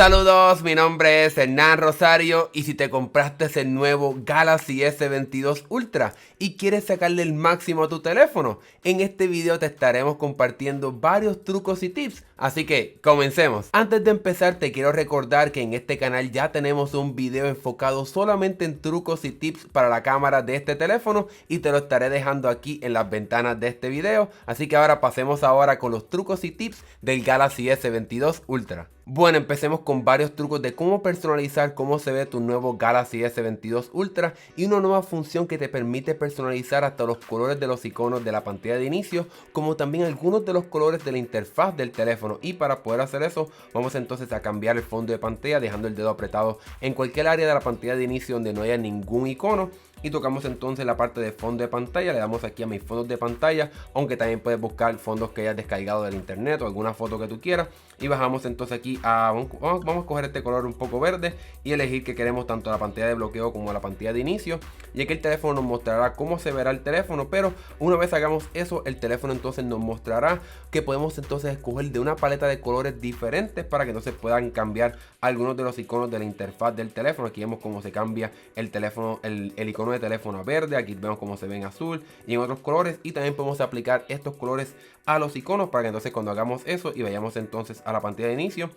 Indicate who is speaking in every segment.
Speaker 1: Saludos, mi nombre es Hernán Rosario y si te compraste el nuevo Galaxy S22 Ultra y quieres sacarle el máximo a tu teléfono, en este video te estaremos compartiendo varios trucos y tips, así que comencemos. Antes de empezar te quiero recordar que en este canal ya tenemos un video enfocado solamente en trucos y tips para la cámara de este teléfono y te lo estaré dejando aquí en las ventanas de este video, así que ahora pasemos con los trucos y tips del Galaxy S22 Ultra. Bueno, empecemos con varios trucos de cómo personalizar cómo se ve tu nuevo Galaxy S22 Ultra y una nueva función que te permite personalizar hasta los colores de los iconos de la pantalla de inicio, como también algunos de los colores de la interfaz del teléfono. Y para poder hacer eso, vamos entonces a cambiar el fondo de pantalla dejando el dedo apretado en cualquier área de la pantalla de inicio donde no haya ningún icono. Y tocamos entonces la parte de fondo de pantalla, le damos aquí a mis fondos de pantalla, aunque también puedes buscar fondos que hayas descargado del internet o alguna foto que tú quieras. Y bajamos entonces aquí vamos a coger este color un poco verde y elegir que queremos tanto la pantalla de bloqueo como la pantalla de inicio. Y aquí el teléfono nos mostrará cómo se verá el teléfono, pero una vez hagamos eso, el teléfono entonces nos mostrará que podemos entonces escoger de una paleta de colores diferentes para que entonces puedan cambiar algunos de los iconos de la interfaz del teléfono. Aquí vemos cómo se cambia el teléfono, el icono de teléfono a verde, aquí vemos cómo se ve en azul y en otros colores, y también podemos aplicar estos colores a los iconos para que entonces cuando hagamos eso y vayamos entonces a la pantalla de inicio,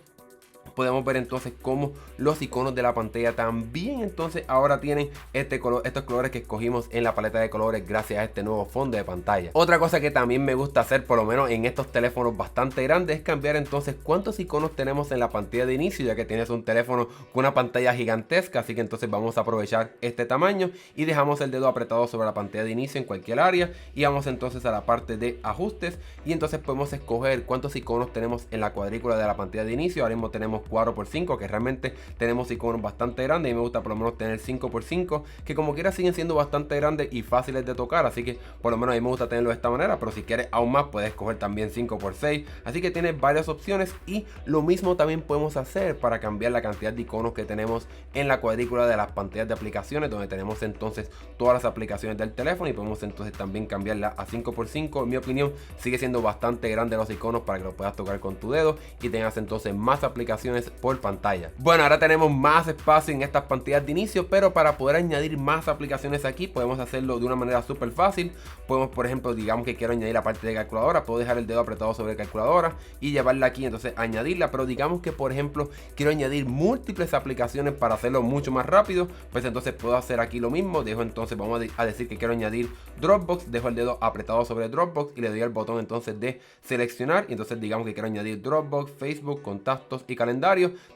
Speaker 1: podemos ver entonces cómo los iconos de la pantalla también entonces ahora tienen estos colores que escogimos en la paleta de colores gracias a este nuevo fondo de pantalla. Otra cosa que también me gusta hacer, por lo menos en estos teléfonos bastante grandes, es cambiar entonces cuántos iconos tenemos en la pantalla de inicio, ya que tienes un teléfono con una pantalla gigantesca. Así que entonces vamos a aprovechar este tamaño y dejamos el dedo apretado sobre la pantalla de inicio en cualquier área y vamos entonces a la parte de ajustes y entonces podemos escoger cuántos iconos tenemos en la cuadrícula de la pantalla de inicio. Ahora mismo tenemos 4x5, que realmente tenemos iconos bastante grandes y me gusta por lo menos tener 5x5, que como quiera siguen siendo bastante grandes y fáciles de tocar, así que por lo menos a mí me gusta tenerlo de esta manera, pero si quieres aún más puedes escoger también 5x6, así que tienes varias opciones. Y lo mismo también podemos hacer para cambiar la cantidad de iconos que tenemos en la cuadrícula de las pantallas de aplicaciones, donde tenemos entonces todas las aplicaciones del teléfono y podemos entonces también cambiarla a 5x5. En mi opinión sigue siendo bastante grande los iconos para que los puedas tocar con tu dedo y tengas entonces más aplicaciones por pantalla. Bueno, ahora tenemos más espacio en estas pantallas de inicio, pero para poder añadir más aplicaciones aquí podemos hacerlo de una manera súper fácil. Podemos, por ejemplo, digamos que quiero añadir la parte de calculadora, puedo dejar el dedo apretado sobre calculadora y llevarla aquí, entonces añadirla. Pero digamos que, por ejemplo, quiero añadir múltiples aplicaciones para hacerlo mucho más rápido, pues entonces puedo hacer aquí lo mismo. Dejo entonces, vamos a decir que quiero añadir Dropbox, dejo el dedo apretado sobre Dropbox y le doy al botón entonces de seleccionar y entonces digamos que quiero añadir Dropbox, Facebook, contactos y calendario.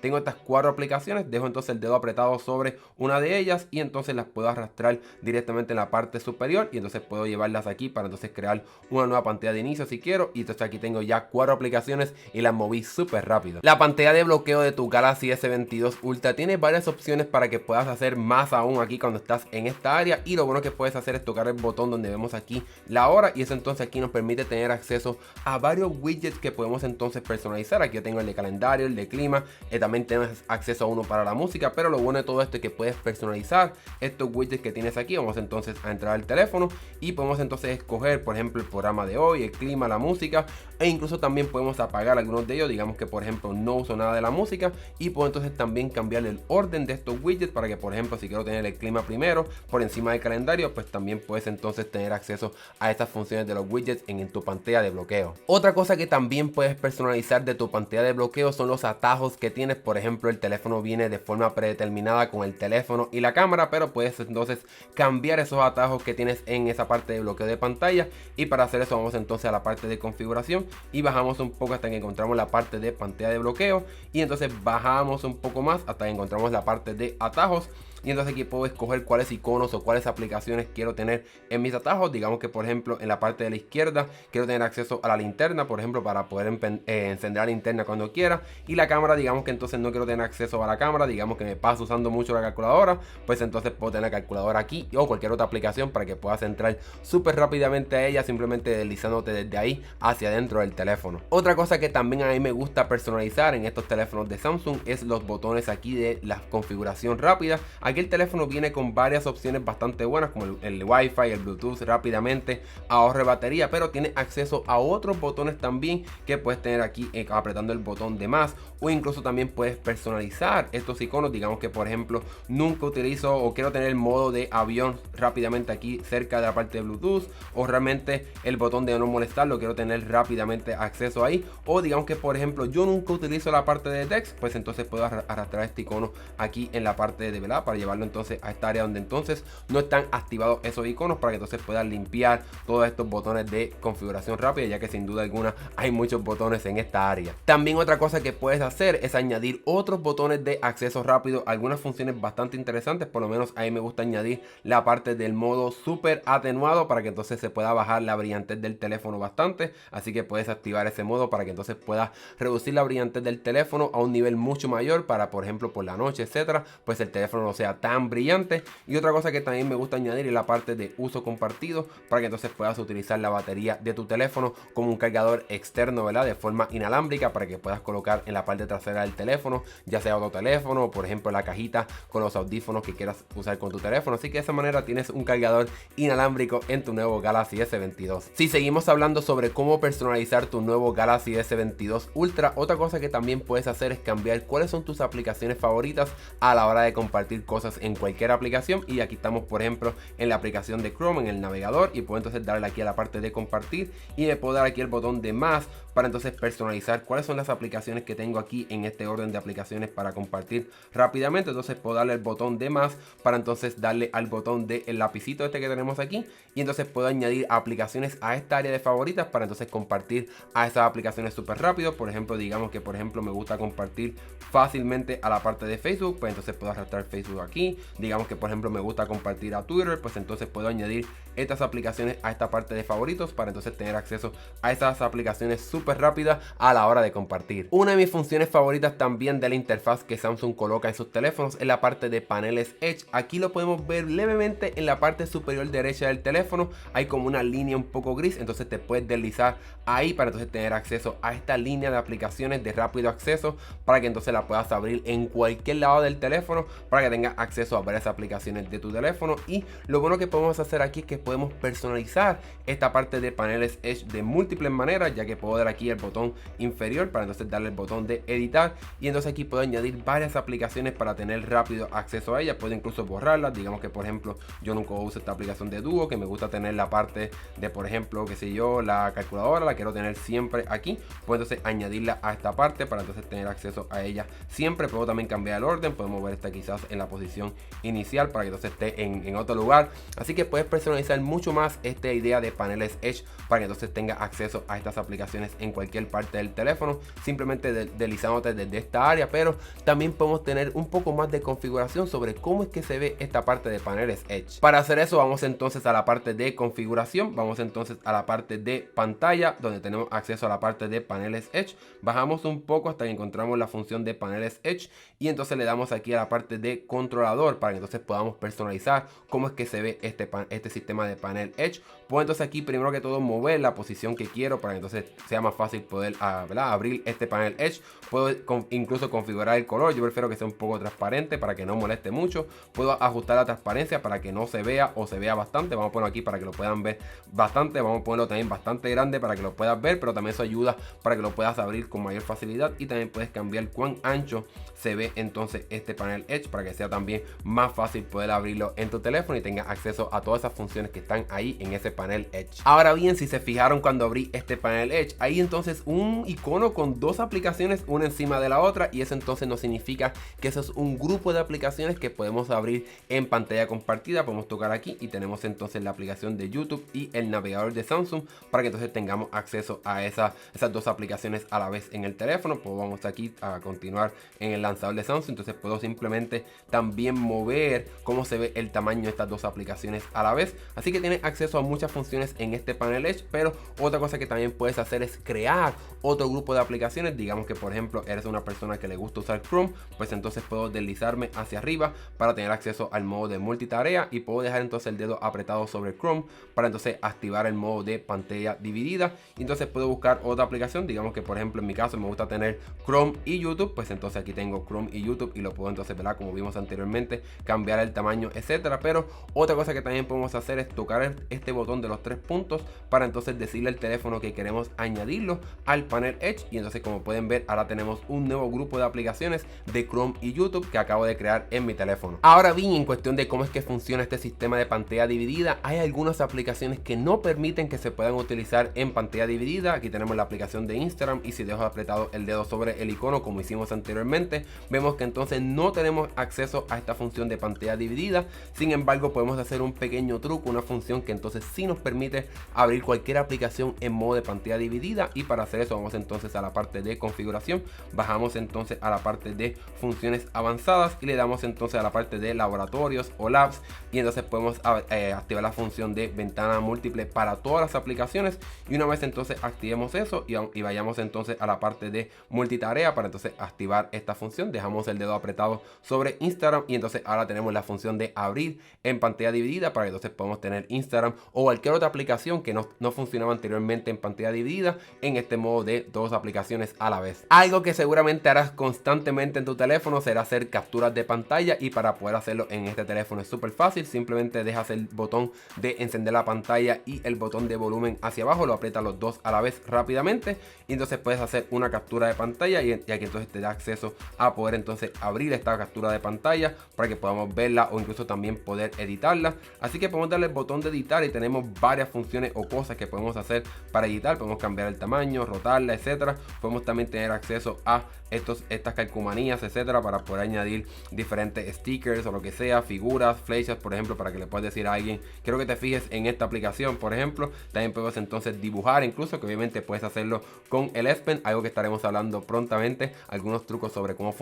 Speaker 1: Tengo estas 4 aplicaciones, dejo entonces el dedo apretado sobre una de ellas y entonces las puedo arrastrar directamente en la parte superior y entonces puedo llevarlas aquí para entonces crear una nueva pantalla de inicio si quiero. Y entonces aquí tengo ya 4 aplicaciones y las moví súper rápido. La pantalla de bloqueo de tu Galaxy S22 Ultra tiene varias opciones para que puedas hacer más aún aquí cuando estás en esta área, y lo bueno que puedes hacer es tocar el botón donde vemos aquí la hora y eso entonces aquí nos permite tener acceso a varios widgets que podemos entonces personalizar. Aquí yo tengo el de calendario, el de clima, también tienes acceso a uno para la música, pero lo bueno de todo esto es que puedes personalizar estos widgets que tienes aquí. Vamos entonces a entrar al teléfono y podemos entonces escoger, por ejemplo, el programa de hoy, el clima, la música, e incluso también podemos apagar algunos de ellos. Digamos que, por ejemplo, no uso nada de la música y puedo entonces también cambiar el orden de estos widgets para que, por ejemplo, si quiero tener el clima primero por encima del calendario, pues también puedes entonces tener acceso a estas funciones de los widgets en tu pantalla de bloqueo. Otra cosa que también puedes personalizar de tu pantalla de bloqueo son los atajos que tienes. Por ejemplo, el teléfono viene de forma predeterminada con el teléfono y la cámara, pero puedes entonces cambiar esos atajos que tienes en esa parte de bloqueo de pantalla. Y para hacer eso vamos entonces a la parte de configuración y bajamos un poco hasta que encontramos la parte de pantalla de bloqueo y entonces bajamos un poco más hasta que encontramos la parte de atajos. Y entonces aquí puedo escoger cuáles iconos o cuáles aplicaciones quiero tener en mis atajos. Digamos que, por ejemplo, en la parte de la izquierda quiero tener acceso a la linterna, por ejemplo, para poder encender la linterna cuando quiera. Y la cámara, digamos que entonces no quiero tener acceso a la cámara, digamos que me paso usando mucho la calculadora, pues entonces puedo tener la calculadora aquí o cualquier otra aplicación para que puedas entrar súper rápidamente a ella, simplemente deslizándote desde ahí hacia adentro del teléfono. Otra cosa que también a mí me gusta personalizar en estos teléfonos de Samsung es los botones aquí de la configuración rápida. Aquí el teléfono viene con varias opciones bastante buenas, como el Wi-Fi, el Bluetooth rápidamente, ahorro de batería, pero tiene acceso a otros botones también que puedes tener aquí apretando el botón de más, o incluso también puedes personalizar estos iconos. Digamos que por ejemplo nunca utilizo o quiero tener el modo de avión rápidamente aquí cerca de la parte de Bluetooth, o realmente el botón de no molestar lo quiero tener rápidamente acceso ahí, o digamos que por ejemplo yo nunca utilizo la parte de text, pues entonces puedo arrastrar este icono aquí en la parte de ¿verdad? Para llevarlo entonces a esta área donde entonces no están activados esos iconos, para que entonces puedas limpiar todos estos botones de configuración rápida, ya que sin duda alguna hay muchos botones en esta área. También otra cosa que puedes hacer es añadir otros botones de acceso rápido, algunas funciones bastante interesantes. Por lo menos a mí me gusta añadir la parte del modo súper atenuado, para que entonces se pueda bajar la brillantez del teléfono bastante, así que puedes activar ese modo para que entonces puedas reducir la brillantez del teléfono a un nivel mucho mayor, para por ejemplo por la noche, etcétera, pues el teléfono no sea tan brillante. Y otra cosa que también me gusta añadir es la parte de uso compartido, para que entonces puedas utilizar la batería de tu teléfono como un cargador externo, ¿verdad? De forma inalámbrica, para que puedas colocar en la parte trasera del teléfono, ya sea otro teléfono o por ejemplo la cajita con los audífonos que quieras usar con tu teléfono. Así que de esa manera tienes un cargador inalámbrico en tu nuevo Galaxy S22. Si seguimos hablando sobre cómo personalizar tu nuevo Galaxy S22 Ultra, otra cosa que también puedes hacer es cambiar cuáles son tus aplicaciones favoritas a la hora de compartir cosas en cualquier aplicación. Y aquí estamos por ejemplo en la aplicación de Chrome en el navegador, y puedo entonces darle aquí a la parte de compartir, y me puedo dar aquí el botón de más para entonces personalizar cuáles son las aplicaciones que tengo aquí en este orden de aplicaciones para compartir rápidamente. Entonces puedo darle el botón de más para entonces darle al botón del lapicito este que tenemos aquí, y entonces puedo añadir aplicaciones a esta área de favoritas para entonces compartir a esas aplicaciones súper rápido. Por ejemplo, digamos que por ejemplo me gusta compartir fácilmente a la parte de Facebook, pues entonces puedo arrastrar Facebook aquí. Digamos que por ejemplo me gusta compartir a Twitter, pues entonces puedo añadir estas aplicaciones a esta parte de favoritos para entonces tener acceso a esas aplicaciones súper rápidas a la hora de compartir. Una de mis funciones favoritas también de la interfaz que Samsung coloca en sus teléfonos es la parte de paneles Edge. Aquí lo podemos ver levemente en la parte superior derecha del teléfono, hay como una línea un poco gris, entonces te puedes deslizar ahí para entonces tener acceso a esta línea de aplicaciones de rápido acceso, para que entonces la puedas abrir en cualquier lado del teléfono, para que tengas acceso a varias aplicaciones de tu teléfono. Y lo bueno que podemos hacer aquí es que podemos personalizar esta parte de paneles Edge de múltiples maneras, ya que puedo dar aquí el botón inferior para entonces darle el botón de editar, y entonces aquí puedo añadir varias aplicaciones para tener rápido acceso a ellas. Puedo incluso borrarlas. Digamos que por ejemplo yo nunca uso esta aplicación de Duo, que me gusta tener la parte de por ejemplo qué sé yo, la calculadora, la quiero tener siempre aquí, puedo entonces añadirla a esta parte para entonces tener acceso a ella siempre. Puedo también cambiar el orden, puedo mover esta quizás en la posición inicial para que entonces esté en otro lugar. Así que puedes personalizar mucho más esta idea de paneles Edge, para que entonces tenga acceso a estas aplicaciones en cualquier parte del teléfono, simplemente deslizándote desde esta área. Pero también podemos tener un poco más de configuración sobre cómo es que se ve esta parte de paneles Edge. Para hacer eso vamos entonces a la parte de configuración, vamos entonces a la parte de pantalla donde tenemos acceso a la parte de paneles Edge. Bajamos un poco hasta que encontramos la función de paneles Edge, y entonces le damos aquí a la parte de controlador para que entonces podamos personalizar cómo es que se ve este sistema de panel Edge. Puedo entonces aquí primero que todo mover la posición que quiero para que entonces sea más fácil poder abrir este panel Edge. Puedo incluso configurar el color, yo prefiero que sea un poco transparente para que no moleste mucho. Puedo ajustar la transparencia para que no se vea o se vea bastante. Vamos a ponerlo aquí para que lo puedan ver bastante. Vamos a ponerlo también bastante grande para que lo puedas ver, pero también eso ayuda para que lo puedas abrir con mayor facilidad. Y también puedes cambiar cuán ancho se ve entonces este panel Edge para que sea también más fácil poder abrirlo en tu teléfono y tengas acceso a todas esas funciones que están ahí en ese panel Edge. Ahora bien, si se fijaron cuando abrí este panel Edge, hay entonces un icono con dos aplicaciones una encima de la otra, y eso entonces nos significa que eso es un grupo de aplicaciones que podemos abrir en pantalla compartida. Podemos tocar aquí y tenemos entonces la aplicación de YouTube y el navegador de Samsung, para que entonces tengamos acceso a esas dos aplicaciones a la vez en el teléfono. Pues vamos aquí a continuar en el lanzador de Samsung, entonces puedo simplemente también mover cómo se ve el tamaño de estas dos aplicaciones a la vez. Así que tienes acceso a muchas funciones en este panel Edge. Pero otra cosa que también puedes hacer es crear otro grupo de aplicaciones. Digamos que por ejemplo eres una persona que le gusta usar Chrome, pues entonces puedo deslizarme hacia arriba para tener acceso al modo de multitarea y puedo dejar entonces el dedo apretado sobre Chrome para entonces activar el modo de pantalla dividida. Y entonces puedo buscar otra aplicación. Digamos que por ejemplo en mi caso me gusta tener Chrome y YouTube, pues entonces aquí tengo Chrome y YouTube y lo puedo entonces, ¿verdad? Como vimos anteriormente, cambiar el tamaño, etcétera. Pero otra cosa que también podemos hacer es tocar este botón de los 3 puntos para entonces decirle al teléfono que queremos añadirlo al panel Edge. Y entonces, como pueden ver, ahora tenemos un nuevo grupo de aplicaciones de Chrome y YouTube que acabo de crear en mi teléfono. Ahora bien, en cuestión de cómo es que funciona este sistema de pantalla dividida, hay algunas aplicaciones que no permiten que se puedan utilizar en pantalla dividida. Aquí tenemos la aplicación de Instagram y si dejo apretado el dedo sobre el icono como hicimos anteriormente, vemos que entonces no tenemos acceso a esta función de pantalla dividida. Sin embargo, podemos hacer un pequeño truco, una función que entonces sí nos permite abrir cualquier aplicación en modo de pantalla dividida. Y para hacer eso vamos entonces a la parte de configuración, bajamos entonces a la parte de funciones avanzadas y le damos entonces a la parte de laboratorios o labs y entonces podemos activar la función de ventana múltiple para todas las aplicaciones. Y una vez entonces activemos eso y vayamos entonces a la parte de multitarea para entonces activar esta función, dejamos el dedo apretado sobre Instagram y entonces ahora tenemos la función de abrir en pantalla dividida para que entonces podamos tener Instagram o cualquier otra aplicación que no funcionaba anteriormente en pantalla dividida en este modo de dos aplicaciones a la vez. Algo que seguramente harás constantemente en tu teléfono será hacer capturas de pantalla, y para poder hacerlo en este teléfono es súper fácil. Simplemente dejas el botón de encender la pantalla y el botón de volumen hacia abajo, lo aprietas los dos a la vez rápidamente y entonces puedes hacer una captura de pantalla y aquí entonces te da acceso a poder entonces abrir esta captura de pantalla para que podamos verla o incluso también poder editarla. Así que podemos darle el botón de editar y tenemos varias funciones o cosas que podemos hacer para editar. Podemos cambiar el tamaño, rotarla, etcétera. Podemos también tener acceso a estas calcomanías, etcétera, para poder añadir diferentes stickers o lo que sea, figuras, flechas, por ejemplo, para que le puedas decir a alguien quiero que te fijes en esta aplicación, por ejemplo. También podemos entonces dibujar, incluso, que obviamente puedes hacerlo con el S Pen, algo que estaremos hablando prontamente, algunos trucos sobre cómo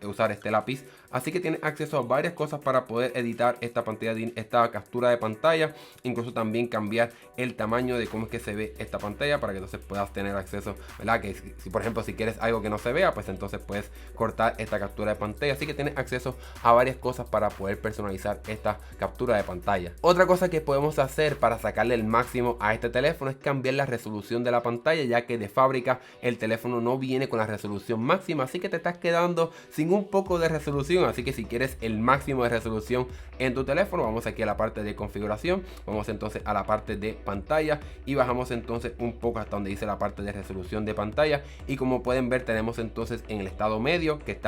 Speaker 1: usar este lápiz. Así que tienes acceso a varias cosas para poder editar esta pantalla, esta captura de pantalla, incluso también cambiar el tamaño de cómo es que se ve esta pantalla para que entonces puedas tener acceso, ¿verdad? Que si por ejemplo si quieres algo que no se vea, pues entonces puedes cortar esta captura de pantalla. Así que tienes acceso a varias cosas para poder personalizar esta captura de pantalla. Otra cosa que podemos hacer para sacarle el máximo a este teléfono es cambiar la resolución de la pantalla, ya que de fábrica el teléfono no viene con la resolución máxima, así que te estás quedando sin un poco de resolución. Así que si quieres el máximo de resolución en tu teléfono, vamos aquí a la parte de configuración, vamos entonces a la parte de pantalla y bajamos entonces un poco hasta donde dice la parte de resolución de pantalla. Y como pueden ver, tenemos entonces en el estado medio que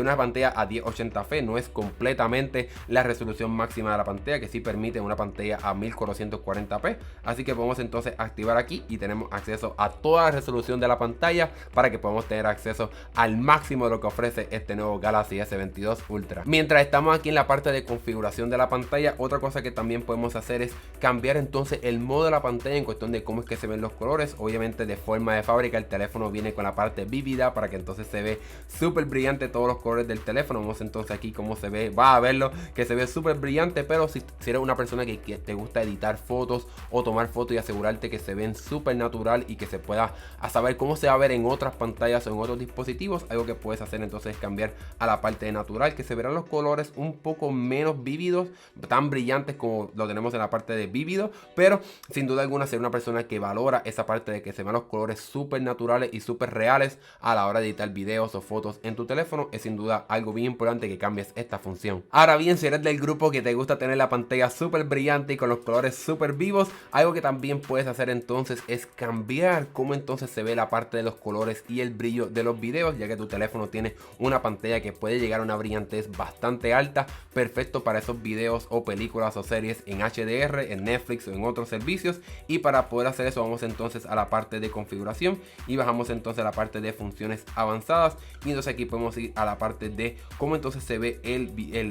Speaker 1: una pantalla a 1080p no es completamente la resolución máxima de la pantalla, que sí permite una pantalla a 1440p. Así que podemos entonces activar aquí y tenemos acceso a toda la resolución de la pantalla para que podamos tener acceso al máximo de lo que ofrece este nuevo Galaxy S22 Ultra. Mientras estamos aquí en la parte de configuración de la pantalla, otra cosa que también podemos hacer es cambiar entonces el modo de la pantalla en cuestión de cómo es que se ven los colores. Obviamente de forma de fábrica el teléfono viene con la parte vívida para que entonces se ve súper brillante todos los colores del teléfono. Vamos entonces aquí cómo se ve, va a verlo que se ve súper brillante. Pero si eres una persona que te gusta editar fotos o tomar fotos y asegurarte que se ven súper natural y que se pueda saber cómo se va a ver en otras pantallas o en otros dispositivos, algo que puedes hacer entonces es cambiar a la parte de natural, que se verán los colores un poco menos vívidos, tan brillantes como lo tenemos en la parte de vívido, pero sin duda alguna ser una persona que valora esa parte de que se vean los colores súper naturales y súper reales a la hora de editar videos o fotos en tu teléfono, es sin duda algo bien importante que cambies esta función. Ahora bien, si eres del grupo que te gusta tener la pantalla súper brillante y con los colores súper vivos, algo que también puedes hacer entonces es cambiar cómo entonces se ve la parte de los colores y el brillo de los videos, ya que tu teléfono tiene una pantalla que puede llegar a una brillantez bastante alta, perfecto para esos videos o películas o series en HDR, en Netflix o en otros servicios. Y para poder hacer eso vamos entonces a la parte de configuración y bajamos entonces a la parte de funciones avanzadas y entonces aquí podemos ir a la parte de cómo entonces se ve el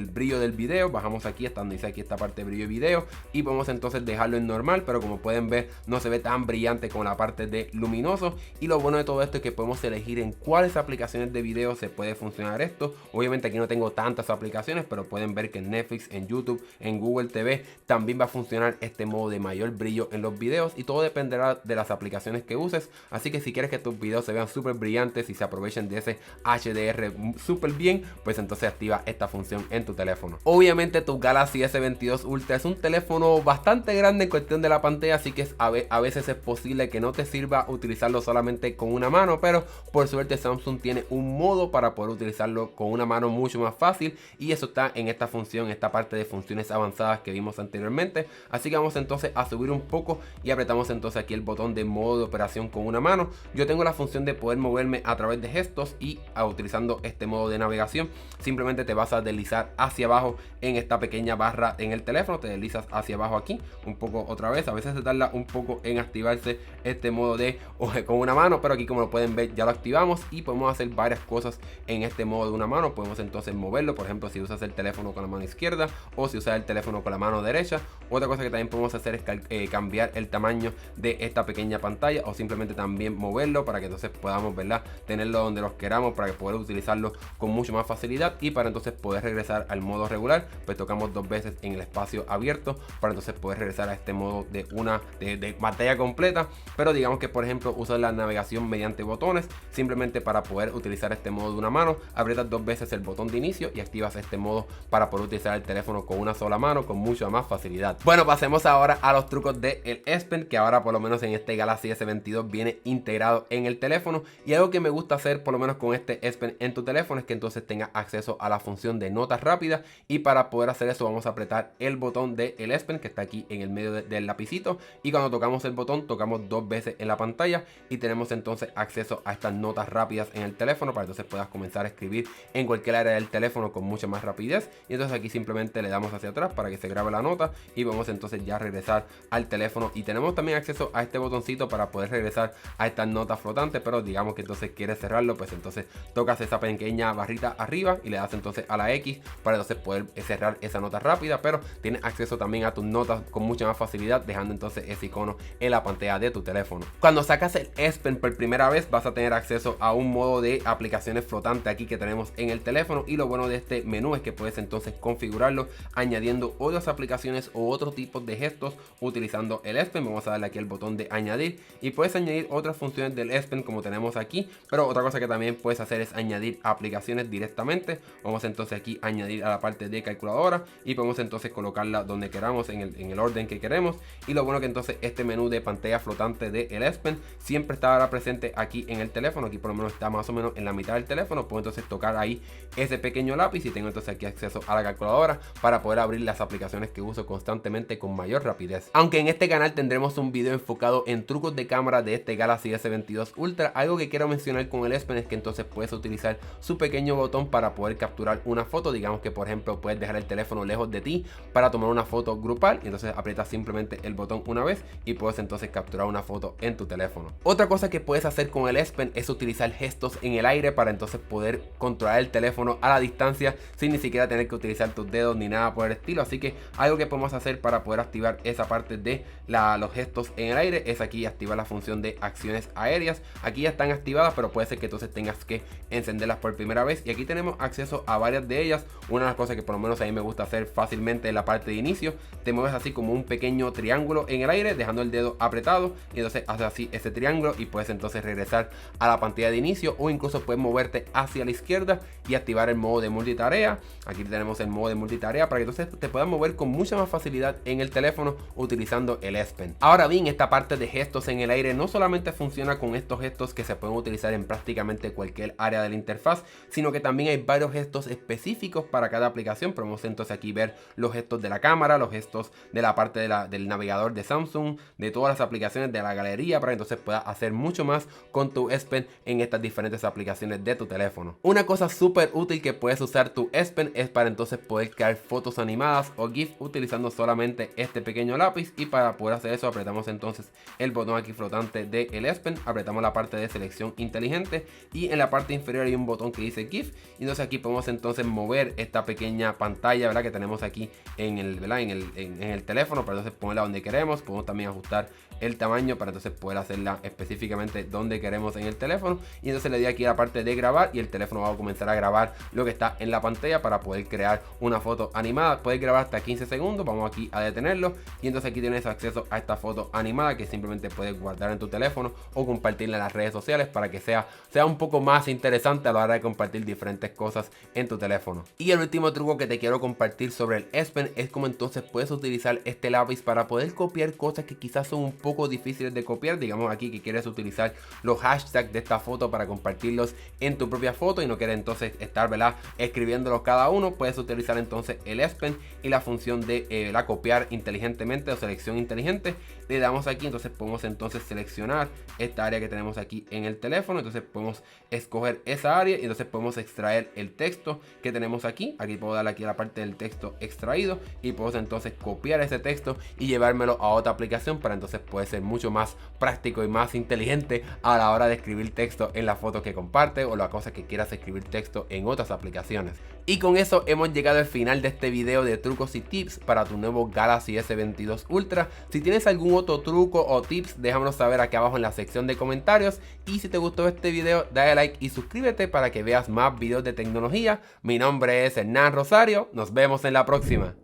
Speaker 1: brillo del video. Bajamos aquí hasta donde dice aquí esta parte de brillo de video y podemos entonces dejarlo en normal, pero como pueden ver no se ve tan brillante como la parte de luminoso. Y lo bueno de todo esto es que podemos elegir en cuáles aplicaciones de video se puede funcionar esto. Obviamente aquí no tengo tantas aplicaciones, pero pueden ver que en Netflix, en YouTube, en Google TV también va a funcionar este modo de mayor brillo en los videos, y todo dependerá de las aplicaciones que uses. Así que si quieres que tus videos se vean súper brillantes y se aprovechen de ese HDR súper bien, pues entonces activa esta función en tu teléfono. Obviamente tu Galaxy S22 Ultra es un teléfono bastante grande en cuestión de la pantalla, así que a veces es posible que no te sirva utilizarlo solamente con una mano, pero por suerte Samsung tiene un modo para poder utilizarlo con una mano mucho más fácil, y eso está en esta función, esta parte de funciones avanzadas que vimos anteriormente. Así que vamos entonces a subir un poco y apretamos entonces aquí el botón de modo de operación con una mano. Yo tengo la función de poder moverme a través de gestos, y utilizando este modo de navegación simplemente te vas a deslizar hacia abajo en esta pequeña barra en el teléfono, te deslizas hacia abajo aquí un poco otra vez. A veces se tarda un poco en activarse este modo de con una mano, pero aquí, como lo pueden ver, ya lo activamos y podemos hacer varias cosas en este modo de una mano. Podemos entonces moverlo, por ejemplo, si usas el teléfono con la mano izquierda o si usas el teléfono con la mano derecha. Otra cosa que también podemos hacer es cambiar el tamaño de esta pequeña pantalla, o simplemente también moverlo para que entonces podamos, ¿verdad?, tenerlo donde los queramos, para que poder utilizarlo con mucho más facilidad. Y para entonces poder regresar al modo regular, pues tocamos dos veces en el espacio abierto para entonces poder regresar a este modo de pantalla completa. Pero digamos que, por ejemplo, usas la navegación mediante botones, simplemente para poder utilizar este modo de una mano, aprietas dos veces el botón de inicio y activas este modo para poder utilizar el teléfono con una sola mano con mucha más facilidad. Bueno, pasemos ahora a los trucos del S Pen, que ahora por lo menos en este Galaxy S22 viene integrado en el teléfono. Y algo que me gusta hacer por lo menos con este S Pen en tu teléfono es que entonces tengas acceso a la función de notas rápidas, y para poder hacer eso vamos a apretar el botón del S Pen que está aquí en el medio del lapicito, y cuando tocamos el botón tocamos dos veces en la pantalla y tenemos entonces acceso a estas notas rápidas en el teléfono, para entonces puedas comenzar a escribir en cualquier área del teléfono con mucha más rapidez. Y entonces aquí simplemente le damos hacia atrás para que se grabe la nota, y vamos entonces ya a regresar al teléfono. Y tenemos también acceso a este botoncito para poder regresar a estas notas flotantes, pero digamos que entonces quieres cerrarlo, pues entonces tocas esa pequeña barrita arriba y le das entonces a la X para entonces poder cerrar esa nota rápida, pero tienes acceso también a tus notas con mucha más facilidad, dejando entonces ese icono en la pantalla de tu teléfono. Cuando sacas el S Pen por primera vez vas a tener acceso a un modo de aplicaciones flotante aquí que tenemos en el teléfono, y lo bueno de este menú es que puedes entonces configurarlo añadiendo otras aplicaciones o otro tipo de gestos utilizando el S Pen. Vamos a darle aquí el botón de añadir y puedes añadir otras funciones del S Pen como tenemos aquí, pero otra cosa que también puedes hacer es añadir aplicaciones directamente. Vamos entonces aquí a añadir a la parte de calculadora y podemos entonces colocarla donde queramos en el orden que queremos. Y lo bueno que entonces este menú de pantalla flotante del S Pen siempre estará presente aquí en el teléfono. Aquí por lo menos está más o menos en la mitad del teléfono. Puedo entonces tocar ahí ese pequeño lápiz y tengo entonces aquí acceso a la calculadora para poder abrir las aplicaciones que uso constantemente con mayor rapidez. Aunque en este canal tendremos un video enfocado en trucos de cámara de este Galaxy S22 Ultra, algo que quiero mencionar con el S Pen es que entonces puedes utilizar su pequeño botón para poder capturar una foto. Digamos que por ejemplo puedes dejar el teléfono lejos de ti para tomar una foto grupal, y entonces aprietas simplemente el botón una vez y puedes entonces capturar una foto en tu teléfono. Otra cosa que puedes hacer con el S Pen es utilizar gestos en el aire para entonces poder controlar el teléfono a la distancia sin ni siquiera tener que utilizar tus dedos ni nada por el estilo. Así que algo que podemos hacer para poder activar esa parte de los gestos en el aire es aquí activar la función de acciones aéreas. Aquí ya están activadas, pero puede ser que entonces tengas que encenderlas por primera vez, y aquí tenemos acceso a varias de ellas. Una de las cosas que por lo menos a mí me gusta hacer fácilmente en la parte de inicio, te mueves así como un pequeño triángulo en el aire dejando el dedo apretado, y entonces haces así ese triángulo y puedes entonces regresar a la pantalla de inicio, o incluso puedes moverte hacia la izquierda y activar el modo de multitarea. Aquí tenemos el modo de multitarea para que entonces te puedas mover con mucha más facilidad en el teléfono utilizando el S Pen. Ahora bien, esta parte de gestos en el aire no solamente funciona con estos gestos que se pueden utilizar en prácticamente cualquier área de la interfaz, sino que también hay varios gestos específicos para cada aplicación. Podemos entonces aquí ver los gestos de la cámara, los gestos de la parte del navegador de Samsung, de todas las aplicaciones de la galería, para que entonces puedas hacer mucho más con tu S Pen en estas diferentes aplicaciones de tu teléfono. Una cosa súper útil que puedes usar tu S Pen es para entonces poder crear fotos animadas o GIF utilizando solamente este pequeño lápiz, y para poder hacer eso apretamos entonces el botón aquí flotante del S Pen, apretamos la parte de selección inteligente y en la parte inferior hay un botón que dice GIF, y entonces aquí podemos entonces mover esta pequeña pantalla, ¿verdad?, que tenemos aquí en el teléfono para entonces ponerla donde queremos. Podemos también ajustar el tamaño para entonces poder hacerla específicamente donde queremos en el teléfono. Y entonces le doy aquí a la parte de grabar y el teléfono va a comenzar a grabar lo que está en la pantalla para poder crear una foto animada. Puedes grabar hasta 15 segundos, vamos aquí a detenerlo y entonces aquí tienes acceso a esta foto animada que simplemente puedes guardar en tu teléfono o compartirla en las redes sociales para que sea un poco más interesante a la hora de compartir diferentes cosas en tu teléfono. Y el último truco que te quiero compartir sobre el S Pen es cómo entonces puedes utilizar este lápiz para poder copiar cosas que quizás son un poco difíciles de copiar. Digamos aquí que quieres utilizar los hashtags de esta foto para compartirlos en tu propia foto y no quieres entonces estar, ¿verdad?, escribiéndolos cada uno. Puedes utilizar entonces el S Pen y la función de la copiar inteligentemente o selección inteligente. Le damos aquí, entonces podemos entonces seleccionar esta área que tenemos aquí en el teléfono. Entonces podemos escoger esa área y entonces podemos extraer el texto que tenemos aquí. Aquí puedo darle aquí a la parte del texto extraído y puedo entonces copiar ese texto y llevármelo a otra aplicación para entonces poder ser mucho más práctico y más inteligente a la hora de escribir texto en la foto que comparte o la cosa que quieras escribir texto en otras aplicaciones. Y con eso hemos llegado al final de este video de trucos y tips para tu nuevo Galaxy S22 Ultra. Si tienes algún otro truco o tips, déjamelo saber aquí abajo en la sección de comentarios. Y si te gustó este video, dale like y suscríbete para que veas más videos de tecnología. Mi nombre es Hernán Rosario, nos vemos en la próxima.